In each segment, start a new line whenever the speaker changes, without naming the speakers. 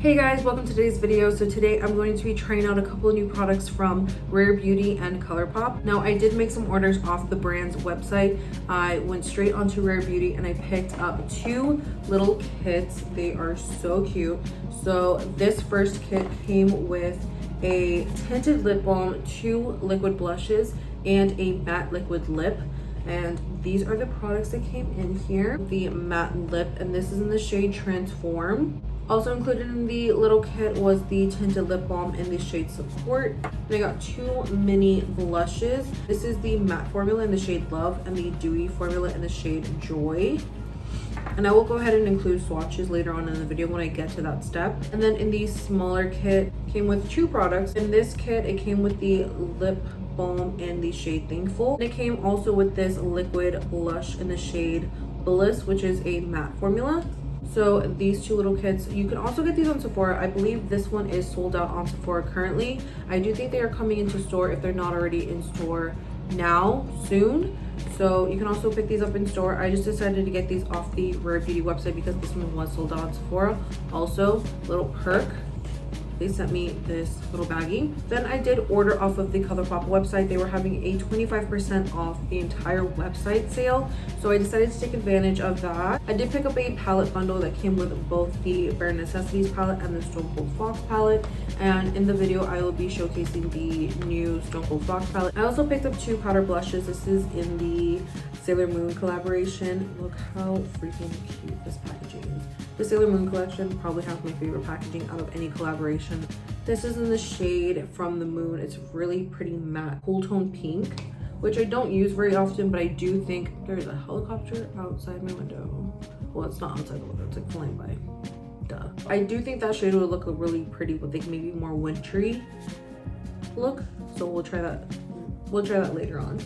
Hey guys, welcome to today's video. So today I'm going to be trying out a couple of new products from Rare Beauty and Colourpop. Now I did make some orders off the brand's website. I went straight onto Rare Beauty and I picked up two little kits. They are so cute. So this first kit came with a tinted lip balm, two liquid blushes, and a matte liquid lip. And these are the products that came in here. The matte lip, and this is in the shade Transform. Also included in the little kit was the tinted lip balm in the shade Support. And I got two mini blushes. This is the matte formula in the shade Love and the dewy formula in the shade Joy. And I will go ahead and include swatches later on in the video when I get to that step. And then in the smaller kit, came with two products. In this kit, it came with the lip balm in the shade Thankful. And it came also with this liquid blush in the shade Bliss, which is a matte formula. So these two little kits, you can also get these on Sephora. I believe this one is sold out on Sephora currently. I do think they are coming into store if they're not already in store now, soon. So you can also pick these up in store. I just decided to get these off the Rare Beauty website because this one was sold out on Sephora. Also, little perk, they sent me this little baggie. Then I did order off of the Colourpop website. They were having a 25% off the entire website sale, so I decided to take advantage of that. I did pick up a palette bundle that came with both the Bare Necessities palette and the Stronghold Fox palette, and in the video I will be showcasing the new Stronghold Fox palette. I also picked up two powder blushes. This is in the Sailor Moon collaboration. Look how freaking cute this packaging is. The Sailor Moon collection probably has my favorite packaging out of any collaboration. This is in the shade From the Moon. It's really pretty matte, cool tone pink, which I don't use very often, but I do think there's a helicopter outside my window. Well, it's not outside the window, it's like flying by. Duh. I do think that shade would look really pretty with like maybe more wintry look. So we'll try that. We'll try that later on.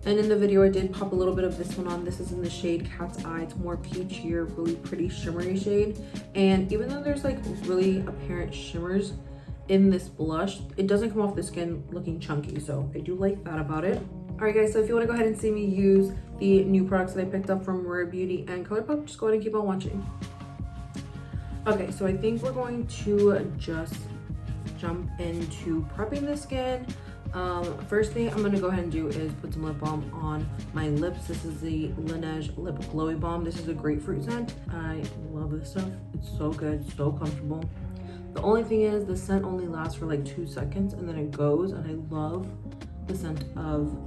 And in the video, I did pop a little bit of this one on. This is in the shade Cat's Eye. It's more peachier, really pretty shimmery shade. And even though there's like really apparent shimmers in this blush, it doesn't come off the skin looking chunky. So I do like that about it. All right, guys, so if you want to go ahead and see me use the new products that I picked up from Rare Beauty and Colourpop, just go ahead and keep on watching. Okay, so I think we're going to just jump into prepping the skin. First thing I'm gonna go ahead and do is put some lip balm on my lips. This is the Lineage Lip Glowy Balm. This is a grapefruit scent. I love this stuff. It's so good, so comfortable. The only thing is the scent only lasts for like 2 seconds and then it goes, and I love the scent of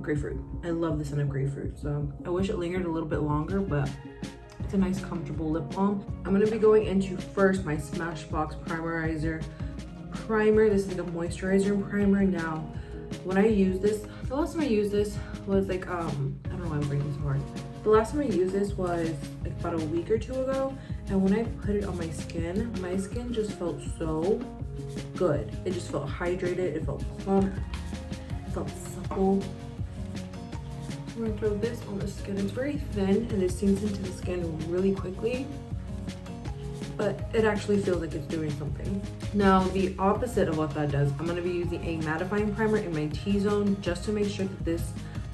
grapefruit. I love the scent of grapefruit. So I wish it lingered a little bit longer, but it's a nice comfortable lip balm. I'm gonna be going into first my Smashbox Primerizer primer. This is like a moisturizer primer. Now when I use this, the last time I used this was like I don't know why I'm breathing so hard. The last time I used this was like about a week or two ago, and when I put it on my skin just felt so good. It just felt hydrated, it felt plump, it felt supple. I'm gonna throw this on the skin. It's very thin and it sinks into the skin really quickly, but it actually feels like it's doing something. Now, the opposite of what that does, I'm gonna be using a mattifying primer in my T-zone just to make sure that this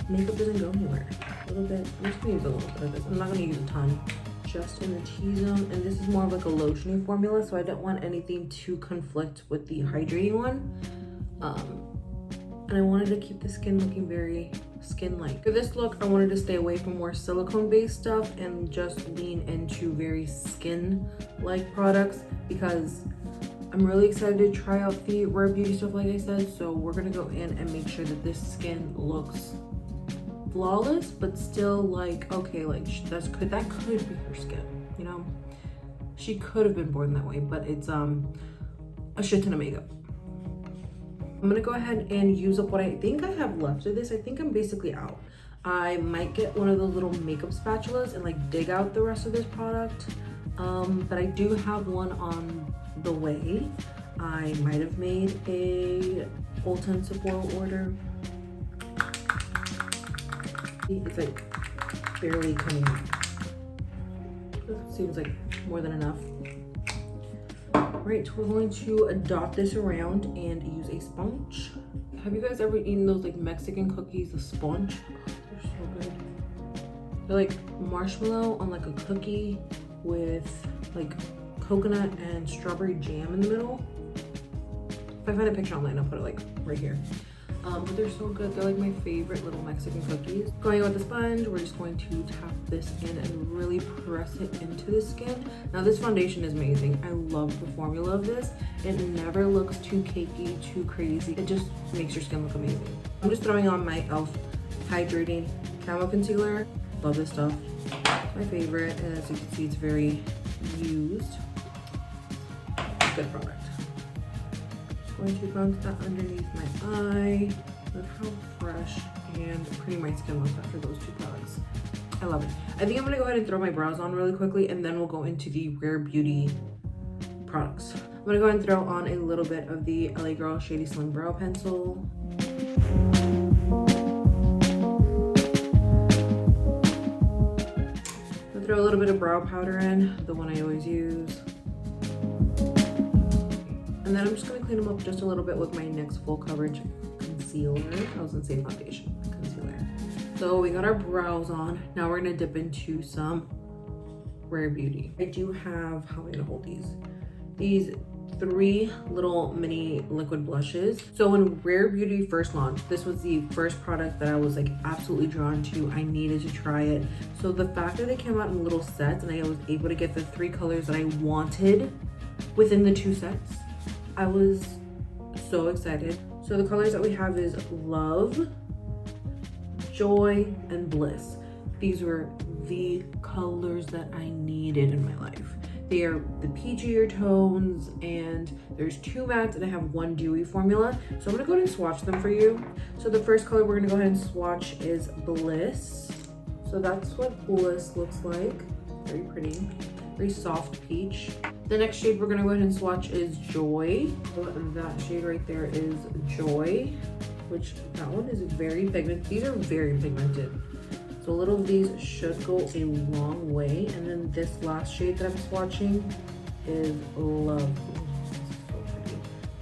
makeup doesn't go anywhere. A little bit, I'm just gonna use a little bit of this. I'm not gonna use a ton, just in the T-zone. And this is more of like a lotiony formula, so I don't want anything to conflict with the hydrating one. And I wanted to keep the skin looking very skin-like. For this look, I wanted to stay away from more silicone-based stuff and just lean into very skin-like products because I'm really excited to try out the Rare Beauty stuff, like I said. So we're gonna go in and make sure that this skin looks flawless, but still like, okay, like that could be her skin, you know? She could have been born that way, but it's a shit ton of makeup. I'm gonna go ahead and use up what I think I have left of this. I think I'm basically out. I might get one of those little makeup spatulas and like dig out the rest of this product. But I do have one on the way. I might have made a Ulta and Sephora order. It's like barely coming out. Seems like more than enough. Right, we're going to dot this around and use a sponge. Have you guys ever eaten those like Mexican cookies, the sponge? Oh, they're so good. They're like marshmallow on like a cookie with like coconut and strawberry jam in the middle. If I find a picture online, I'll put it like right here. But they're so good. They're like my favorite little Mexican cookies. Going in with the sponge, we're just going to tap this in and really press it into the skin. Now this foundation is amazing. I love the formula of this. It never looks too cakey, too crazy. It just makes your skin look amazing. I'm just throwing on my e.l.f. Hydrating Camo Concealer. Love this stuff. My favorite, and as you can see, it's very used. Good product. Going to bounce that underneath my eye. Look how fresh and pretty my skin looks after those two products. I love it. I think I'm gonna go ahead and throw my brows on really quickly, and then we'll go into the Rare Beauty products. I'm gonna go ahead and throw on a little bit of the LA Girl Shady Slim Brow Pencil. I'll throw a little bit of brow powder in, the one I always use. And then I'm just gonna clean them up just a little bit with my NYX Full Coverage Concealer. I was gonna say foundation, concealer. So we got our brows on. Now we're gonna dip into some Rare Beauty. I do have, how am I gonna hold these? These 3 little mini liquid blushes. So when Rare Beauty first launched, this was the first product that I was like absolutely drawn to. I needed to try it. So the fact that they came out in little sets and I was able to get the 3 colors that I wanted within the 2 sets, I was so excited. So the colors that we have is Love, Joy, and Bliss. These were the colors that I needed in my life. They are the peachier tones, and there's 2 mattes and I have 1 dewy formula. So I'm gonna go ahead and swatch them for you. So the first color we're gonna go ahead and swatch is Bliss. So that's what Bliss looks like. Very pretty, very soft peach. The next shade we're gonna go ahead and swatch is Joy. So that shade right there is Joy, which that one is very pigmented. These are very pigmented. So a little of these should go a long way. And then this last shade that I'm swatching is Love.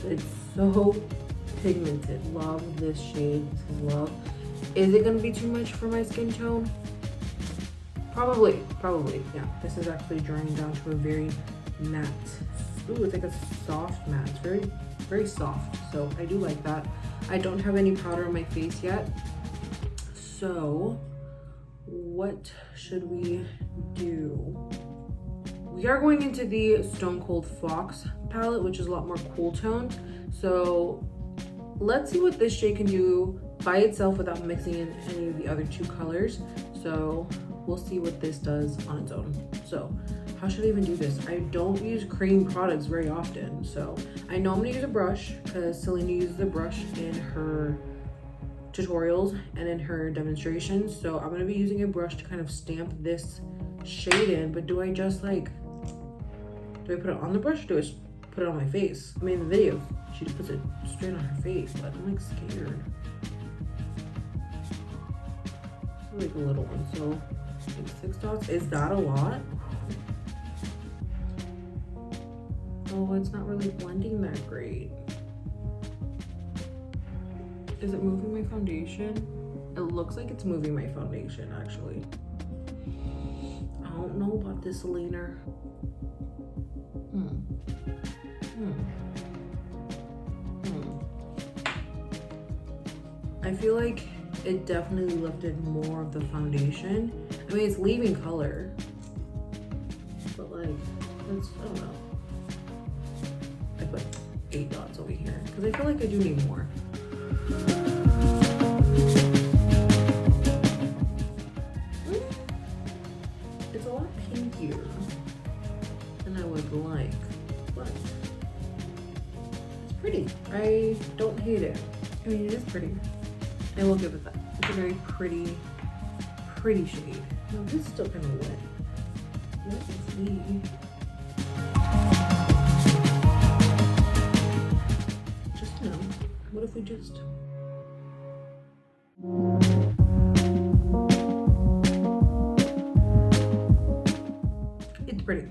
It's so pigmented. Love this shade. This is Love. Is it gonna be too much for my skin tone? Probably, yeah. This is actually drying down to a very matte. Ooh, it's like a soft matte. It's very, very soft. So I do like that. I don't have any powder on my face yet. So what should we do? We are going into the Stronghold Fox palette, which is a lot more cool toned. So let's see what this shade can do by itself without mixing in any of the other 2 colors. So we'll see what this does on its own. So how should I even do this? I don't use cream products very often. So I know I'm gonna use a brush because Selena uses a brush in her tutorials and in her demonstrations. So I'm gonna be using a brush to kind of stamp this shade in. But do I just like, do I put it on the brush or do I just put it on my face? I mean, in the video, she just puts it straight on her face, but I'm like scared. Like a little one, so like 6 dots. Is that a lot? Oh, it's not really blending that great. Is it moving my foundation? It looks like it's moving my foundation, actually. I don't know about this, Selena. I feel like it definitely lifted more of the foundation. I mean, it's leaving color, but like, it's, I don't know. I put 8 dots over here because I feel like I do need more. It's a lot pinkier than I would like, but it's pretty. I don't hate it. I mean, it is pretty. I will give it that. It's a very pretty shade. No, this is still kind of wet. What is the? Just no. What if we just? It's pretty.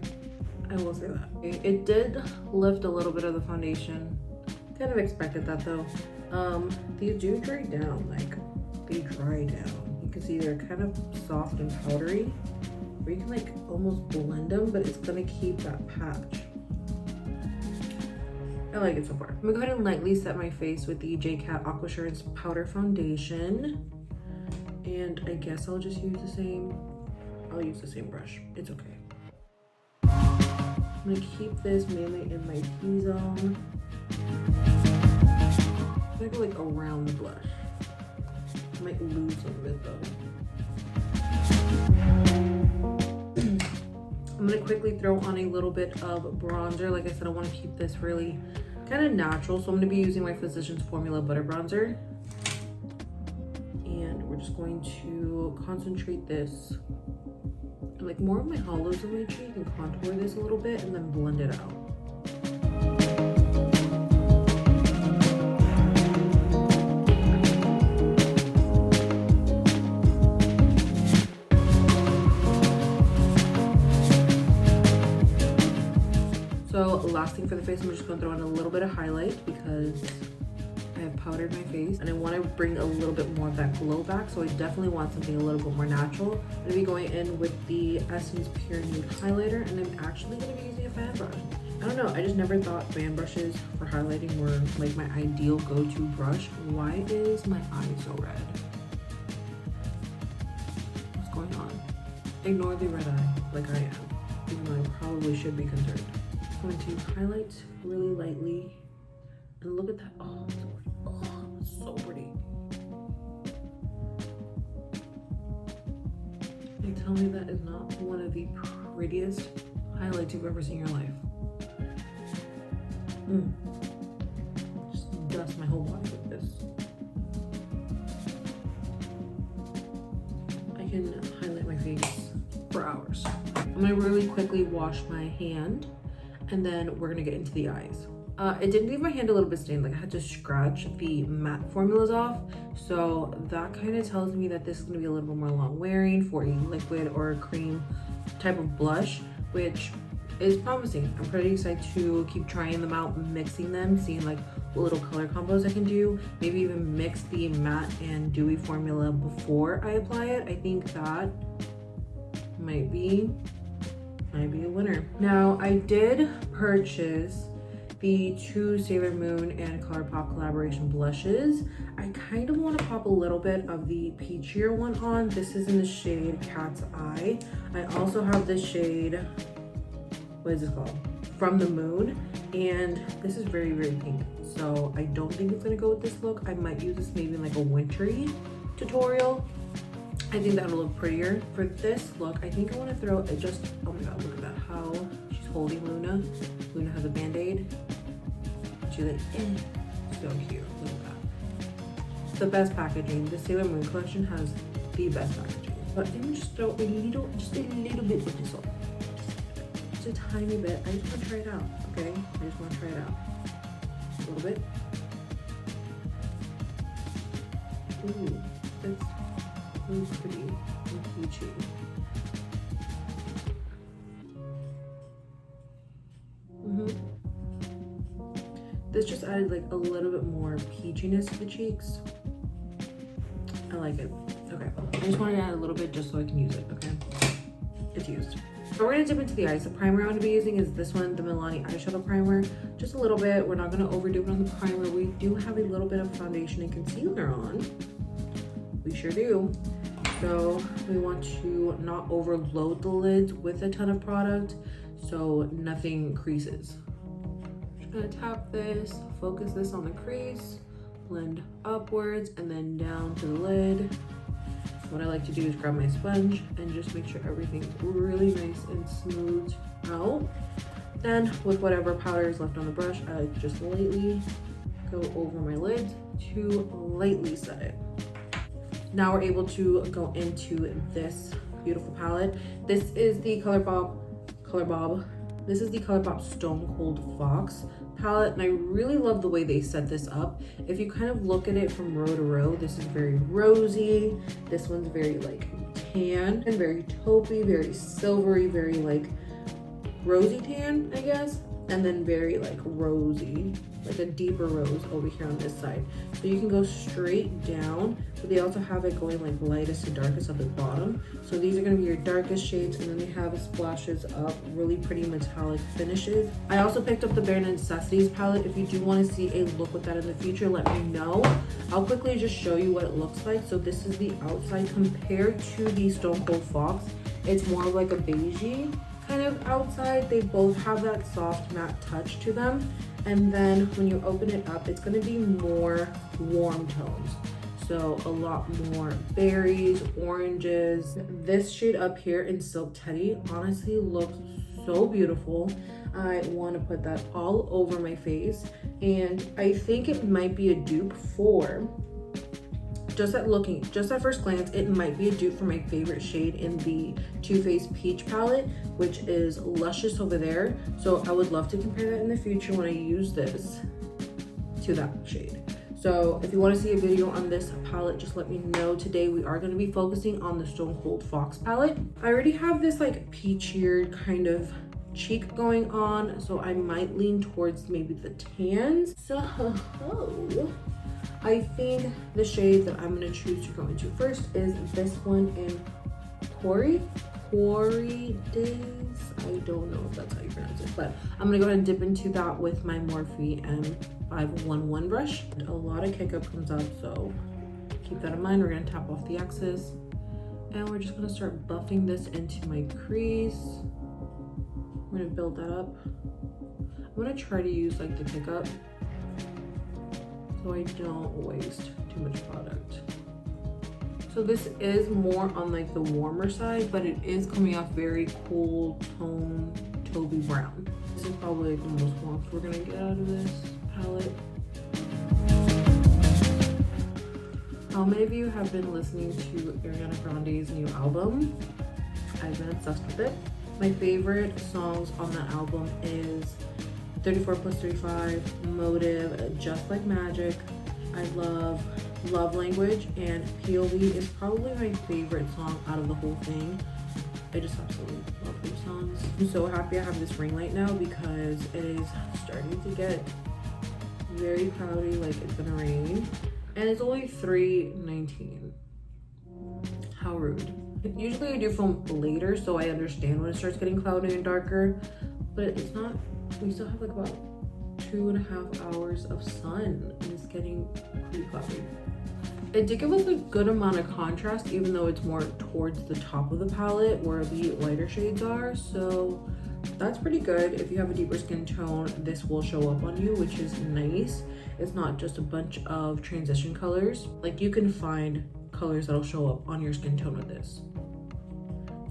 I will say that. It did lift a little bit of the foundation. Kind of expected that though. These do dry down, like they dry down. You can see they're kind of soft and powdery, where you can like almost blend them, but it's gonna keep that patch. I like it so far. I'm gonna go ahead and lightly set my face with the JCat Aquasurance Powder Foundation. And I guess I'll just use the same, I'll use the same brush. It's okay. I'm gonna keep this mainly in my T-zone. I'm gonna go like around the blush. I might lose a bit though. I'm gonna quickly throw on a little bit of bronzer. Like I said, I wanna keep this really kind of natural. So I'm gonna be using my Physicians Formula Butter Bronzer. And we're just going to concentrate this like more of my hollows of my cheek and contour this a little bit and then blend it out. So last thing for the face, I'm just gonna throw in a little bit of highlight because I have powdered my face and I want to bring a little bit more of that glow back. So I definitely want something a little bit more natural. I'm gonna be going in with the Essence Pure Nude highlighter, and I'm actually gonna be using a fan brush. I don't know, I just never thought fan brushes for highlighting were like my ideal go-to brush. Why is my eye so red? What's going on? Ignore the red eye like I am, even though I probably should be concerned. I'm going to highlight really lightly, and look at that. Oh, it's so pretty. And tell me that is not one of the prettiest highlights you've ever seen in your life. Just dust my whole body with this. I can highlight my face for hours. I'm gonna really quickly wash my hand, and then we're gonna get into the eyes. It did leave my hand a little bit stained, like I had to scratch the matte formulas off. So that kind of tells me that this is gonna be a little bit more long wearing for a liquid or a cream type of blush, which is promising. I'm pretty excited to keep trying them out, mixing them, seeing like what little color combos I can do. Maybe even mix the matte and dewy formula before I apply it. I think that might be a winner. Now I did purchase the two Sailor Moon and Colourpop collaboration blushes. I kind of want to pop a little bit of the peachier one on. This is in the shade Cat's Eye. I also have the shade, what is this called? From the Moon, and this is very, very pink. So I don't think it's gonna go with this look. I might use this maybe in like a wintry tutorial. I think that'll look prettier. For this look, I think I want to throw it just, oh my god, look at that, how she's holding Luna. Luna has a band-aid. She's like, so cute, look at that. The best packaging. The Sailor Moon collection has the best packaging. But I think I'm just throw just a little bit of this on. Just a tiny bit. I just want to try it out, okay? I just want to try it out. A little bit. Ooh, that's really pretty and peachy. This just added like a little bit more peachiness to the cheeks. I like it. Okay, I just wanted to add a little bit just so I can use it, okay? It's used. So we're gonna dip into the eyes. The primer I'm gonna be using is this one, the Milani Eyeshadow Primer. Just a little bit. We're not gonna overdo it on the primer. We do have a little bit of foundation and concealer on. We sure do. So we want to not overload the lids with a ton of product so nothing creases. Just gonna tap this, focus this on the crease, blend upwards and then down to the lid. What I like to do is grab my sponge and just make sure everything's really nice and smoothed out. Then with whatever powder is left on the brush, I just lightly go over my lids to lightly set it. Now we're able to go into this beautiful palette. This is the Colourpop. This is the Colourpop Stronghold Fox palette, and I really love the way they set this up. If you kind of look at it from row to row, this is very rosy. This one's very like tan and very taupey, very silvery, very like rosy tan, I guess. and then very like rosy, like a deeper rose over here on this side. So you can go straight down, but they also have it going like lightest to darkest at the bottom. So these are going to be your darkest shades, and then they have splashes of really pretty metallic finishes. I also picked up the Bare Necessities palette. If you do want to see a look with that in the future, let me know. I'll quickly just show you what it looks like. So this is the outside compared to the Stronghold Fox. It's more of like a beigey kind of outside. They both have that soft matte touch to them, and then when you open it up, it's going to be more warm tones, so a lot more berries, oranges. This shade up here in Silk Teddy honestly looks so beautiful. I want to put that all over my face, and I think it might be a dupe for, just at first glance, it might be a dupe for my favorite shade in the Too Faced Peach palette, which is Luscious over there. So I would love to compare that in the future when I use this to that shade. So if you want to see a video on this palette, just let me know. Today we are going to be focusing on the Stronghold Fox palette. I already have this like peachier kind of cheek going on, so I might lean towards maybe the tans. So I think the shade that I'm going to choose to go into first is this one in Corey Days. I don't know if that's how you pronounce it, but I'm going to go ahead and dip into that with my Morphe M511 brush. A lot of kick up comes up, so keep that in mind. We're going to tap off the excess, and we're just going to start buffing this into my crease. We're going to build that up. I'm going to try to use like the pickup so I don't waste too much product. So this is more on like the warmer side, but it is coming off very cool tone taupey brown. This is probably like the most warmth we're gonna get out of this palette. How many of you have been listening to Ariana Grande's new album? I've been obsessed with it. My favorite songs on that album is 34 plus 35, Motive, Just Like Magic. I love Love Language, and POV is probably my favorite song out of the whole thing. I just absolutely love those songs. I'm so happy I have this ring light now because it is starting to get very cloudy, like it's gonna rain. And it's only 3:19. How rude. Usually I do film later, so I understand when it starts getting cloudy and darker, but it's not. We still have like about 2.5 hours of sun, and it's getting pretty cloudy. It did give us a good amount of contrast, even though it's more towards the top of the palette where the lighter shades are, so that's pretty good. If you have a deeper skin tone, this will show up on you, which is nice. It's not just a bunch of transition colors. Like, you can find colors that'll show up on your skin tone with this.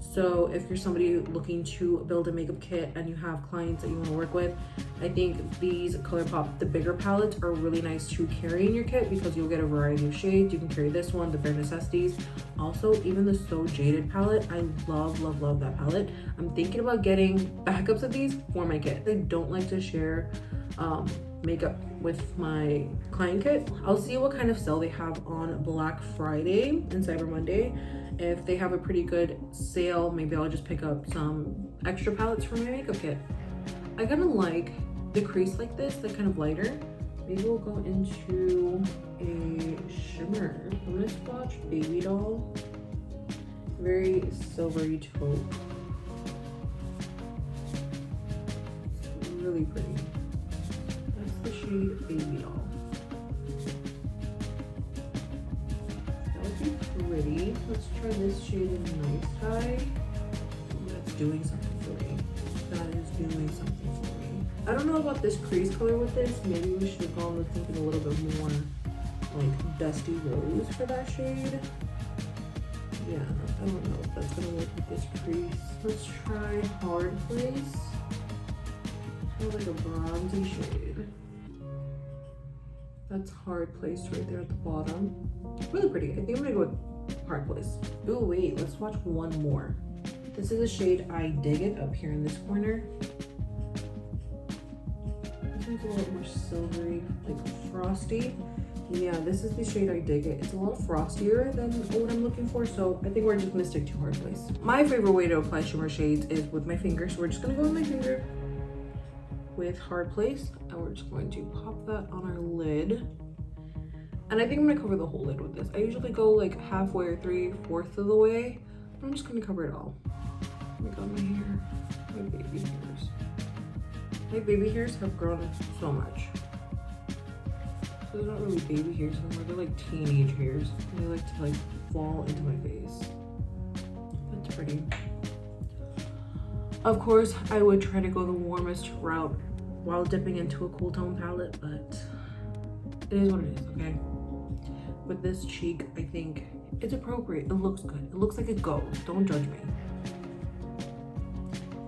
So if you're somebody looking to build a makeup kit and you have clients that you want to work with, I think these Colourpop, the bigger palettes, are really nice to carry in your kit because you'll get a variety of shades. You can carry this one, the Bare Necessities. Also, even the So Jaded palette, I love that palette. I'm thinking about getting backups of these for my kit. I don't like to share makeup with my client kit. I'll see what kind of sale they have on Black Friday and Cyber Monday. If they have a pretty good sale, maybe I'll just pick up some extra palettes for my makeup kit. I kind of like the crease like this, the kind of lighter. Maybe we'll go into a shimmer. I'm gonna swatch Baby Doll. Very silvery taupe. It's really pretty. That's the shade Baby Doll. Pretty. Let's try this shade in Nice Guy. That's doing something for me. That is doing something for me. I don't know about this crease color with this. Maybe we should have gone with something a little bit more like Dusty Rose for that shade. Yeah, I don't know if that's gonna work with this crease. Let's try Hard Place. Kind of like a bronzy shade. That's Hard Place right there at the bottom. Really pretty. I think I'm gonna go with Hard Place. Oh wait, let's watch one more. This is the shade I Dig It up here in this corner. This one's a little more silvery, like frosty. Yeah, this is the shade I Dig It. It's a little frostier than what I'm looking for, so I think we're just gonna stick to Hard Place. My favorite way to apply shimmer shades is with my finger, so we're just gonna go with my finger. with Hard Place, and we're just going to pop that on our lid. And I think I'm gonna cover the whole lid with this. I usually go like halfway or 3/4 of the way. I'm just gonna cover it all. Oh my god, my hair, my baby hairs. My baby hairs have grown so much. So they're not really baby hairs anymore, they're like teenage hairs. And they like to like fall into my face. That's pretty. Of course, I would try to go the warmest route while dipping into a cool tone palette, but it is what it is, okay? With this cheek, I think it's appropriate. It looks good. It looks like it goes. Don't judge me.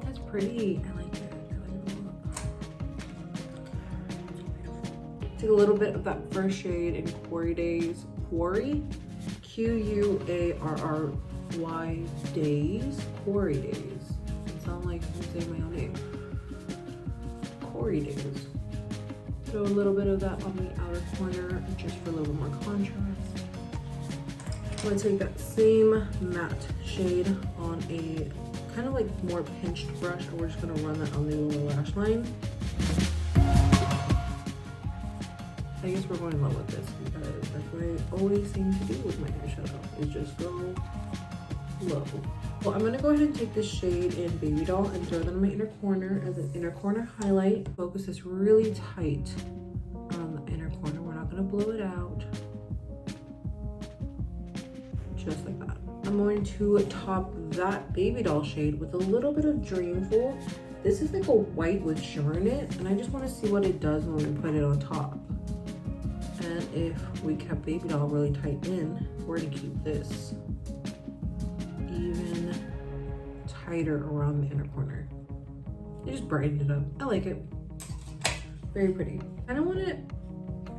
That's pretty. I like it. I like it a lot. Take a little bit of that first shade in Quarry Days. Quarry? Q-U-A-R-R-Y Days. Quarry Days. It sounds like I'm saying my own name. Quarry Days. Throw a little bit of that on the outer corner just for a little bit more contrast. I'm gonna take that same matte shade on a kind of like more pinched brush, and we're just gonna run that on the lower lash line. I guess we're going low with this because that's what I always seem to do with my eyeshadow, is just go low. Well, I'm gonna go ahead and take this shade in Baby Doll and throw that in my inner corner as an inner corner highlight. Focus this really tight on the inner corner. We're not gonna blow it out. Just like that. I'm going to top that Baby Doll shade with a little bit of Dreamful. This is like a white with shimmer in it, and I just want to see what it does when we put it on top. And if we kept Baby Doll really tight in, we're gonna keep this even tighter around the inner corner. I just brightened it up. I like it. Very pretty. I don't want to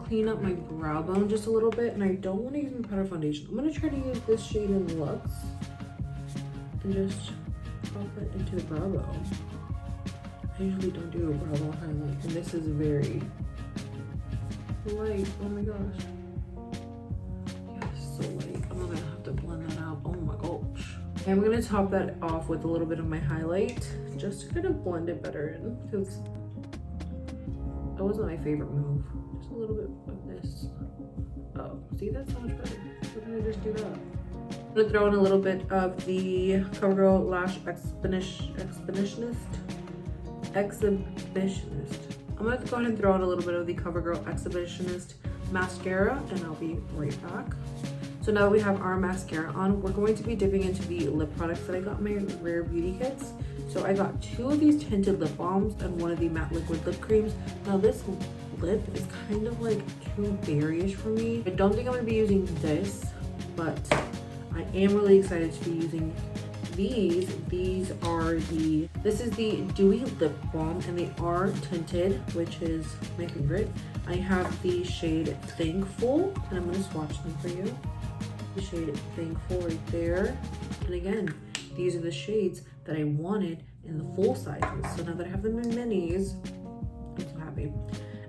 clean up my brow bone just a little bit, and I don't want to use my powder foundation. I'm going to try to use this shade in Luxe and just pop it into the brow bone. I usually don't do a brow bone highlight, and this is very light. Oh my gosh. Yeah, it's so light. I'm gonna have to blend that out. Oh my gosh. I'm gonna top that off with a little bit of my highlight just to kind of blend it better in, because that wasn't my favorite move. Just a little bit of this. Oh, see, that's so much better. Why didn't I just do that? I'm gonna throw in a little bit of the Covergirl Lash Exhibitionist. I'm gonna go ahead and throw in a little bit of the Covergirl Exhibitionist mascara, and I'll be right back. So now that we have our mascara on, we're going to be dipping into the lip products that I got in my Rare Beauty kits. So I got 2 of these tinted lip balms and 1 of the matte liquid lip creams. Now this lip is kind of like too berryish for me. I don't think I'm gonna be using this, but I am really excited to be using these. This is the Dewy Lip Balm, and they are tinted, which is my favorite. I have the shade Thankful, and I'm gonna swatch them for you. The shade Thankful right there. And again, these are the shades that I wanted in the full sizes. So now that I have them in minis, I'm so happy.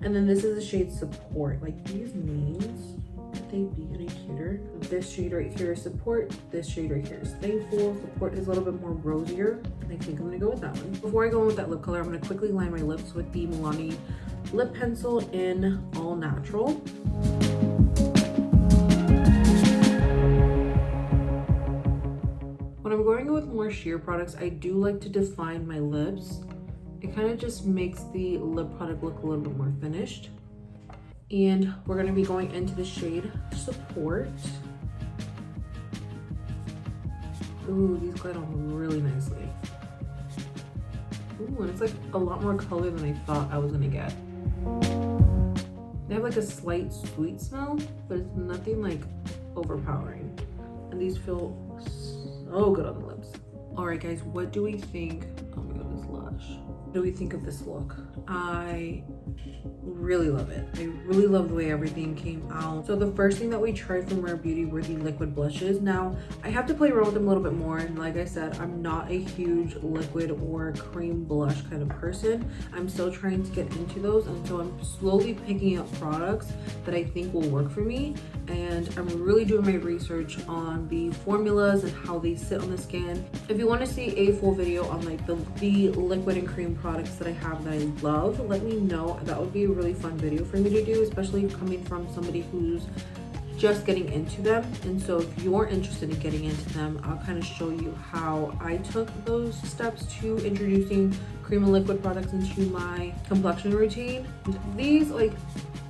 And then this is the shade Support. Like, these names, could they be any cuter? This shade right here is Support. This shade right here is Thankful. Support is a little bit more rosier, and I think I'm gonna go with that one. Before I go in with that lip color, I'm gonna quickly line my lips with the Milani lip pencil in All Natural. When I'm going with more sheer products, I do like to define my lips. It kind of just makes the lip product look a little bit more finished. And we're gonna be going into the shade Support. Ooh, these glide on really nicely. Ooh, and it's like a lot more color than I thought I was gonna get. They have like a slight sweet smell, but it's nothing like overpowering. And these feel so good on the lips. All right, guys, what do we think? Oh my god, this blush. What do we think of this look? I really love it. I really love the way everything came out. So the first thing that we tried from Rare Beauty were the liquid blushes. Now, I have to play around with them a little bit more, and like I said, I'm not a huge liquid or cream blush kind of person. I'm still trying to get into those, and so I'm slowly picking up products that I think will work for me, and I'm really doing my research on the formulas and how they sit on the skin. If you want to see a full video on like the liquid and cream products that I have that I love, let me know. That would be a really fun video for me to do, especially coming from somebody who's just getting into them. And so if you're interested in getting into them, I'll kind of show you how I took those steps to introducing cream and liquid products into my complexion routine. These, like,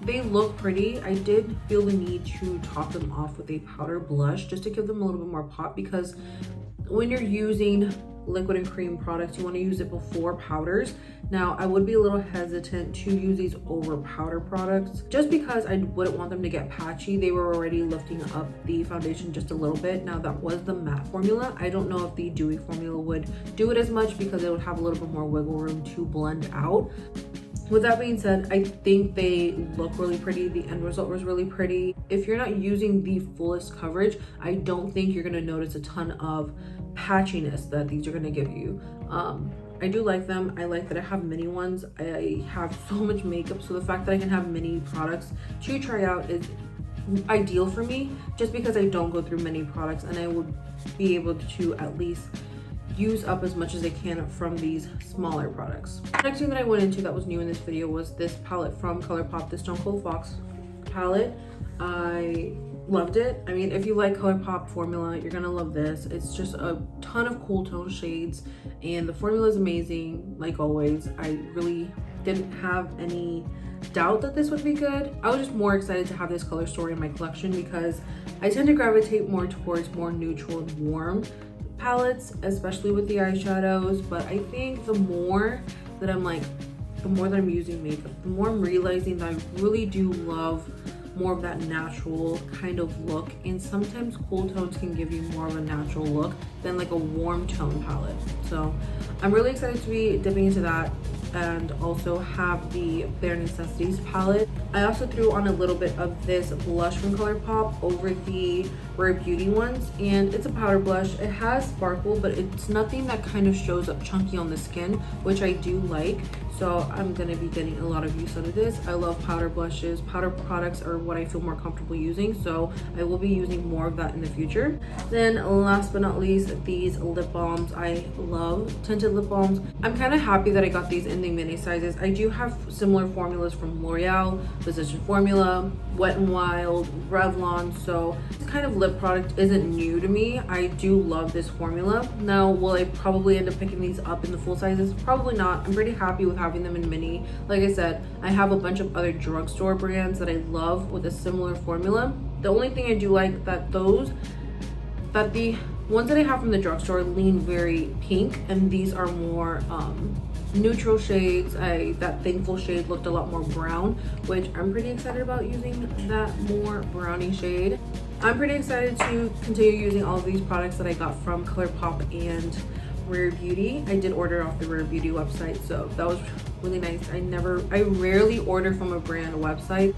they look pretty. I did feel the need to top them off with a powder blush just to give them a little bit more pop, because when you're using liquid and cream products, you want to use it before powders. Now, I would be a little hesitant to use these over powder products just because I wouldn't want them to get patchy. They were already lifting up the foundation just a little bit. Now, that was the matte formula. I don't know if the dewy formula would do it as much because it would have a little bit more wiggle room to blend out. With that being said, I think they look really pretty. The end result was really pretty. If you're not using the fullest coverage, I don't think you're going to notice a ton of patchiness that these are going to give you. I do like them. I like that I have mini ones. I have so much makeup, so the fact that I can have mini products to try out is ideal for me, just because I don't go through many products, and I would be able to at least use up as much as I can from these smaller products. The next thing that I went into that was new in this video was this palette from Colourpop, the Stronghold Fox palette. I loved it. I mean, if you like Colourpop formula, you're gonna love this. It's just a ton of cool tone shades, and the formula is amazing. Like always, I really didn't have any doubt that this would be good. I was just more excited to have this color story in my collection because I tend to gravitate more towards more neutral and warm palettes, especially with the eyeshadows. But I think the more that I'm using makeup, the more I'm realizing that I really do love more of that natural kind of look, and sometimes cool tones can give you more of a natural look than like a warm tone palette. So I'm really excited to be dipping into that, and also have the Bare Necessities palette. I also threw on a little bit of this blush from Colourpop over the Rare Beauty ones, and it's a powder blush. It has sparkle, but it's nothing that kind of shows up chunky on the skin, which I do like. So I'm gonna be getting a lot of use out of this. I love powder blushes. Powder products are what I feel more comfortable using, so I will be using more of that in the future. Then last but not least, these lip balms. I love tinted lip balms. I'm kind of happy that I got these in the mini sizes. I do have similar formulas from L'Oreal, Physician Formula, Wet n Wild, Revlon, so this kind of lip product isn't new to me. I do love this formula. Now, will I probably end up picking these up in the full sizes? Probably not. I'm pretty happy with having them in mini. Like I said, I have a bunch of other drugstore brands that I love with a similar formula. The only thing I do like that the ones that I have from the drugstore lean very pink, and these are more neutral shades. That Thankful shade looked a lot more brown, which I'm pretty excited about using that more brownie shade. I'm pretty excited to continue using all of these products that I got from Colourpop and Rare Beauty. I did order off the Rare Beauty website, so that was really nice. I rarely order from a brand website.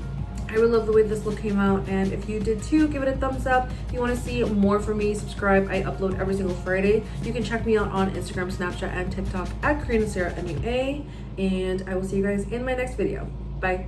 I really love the way this look came out, and if you did too, give it a thumbs up. If you want to see more from me, subscribe. I upload every single Friday. You can check me out on Instagram, Snapchat, and TikTok at Corina MUA, and I will see you guys in my next video. Bye.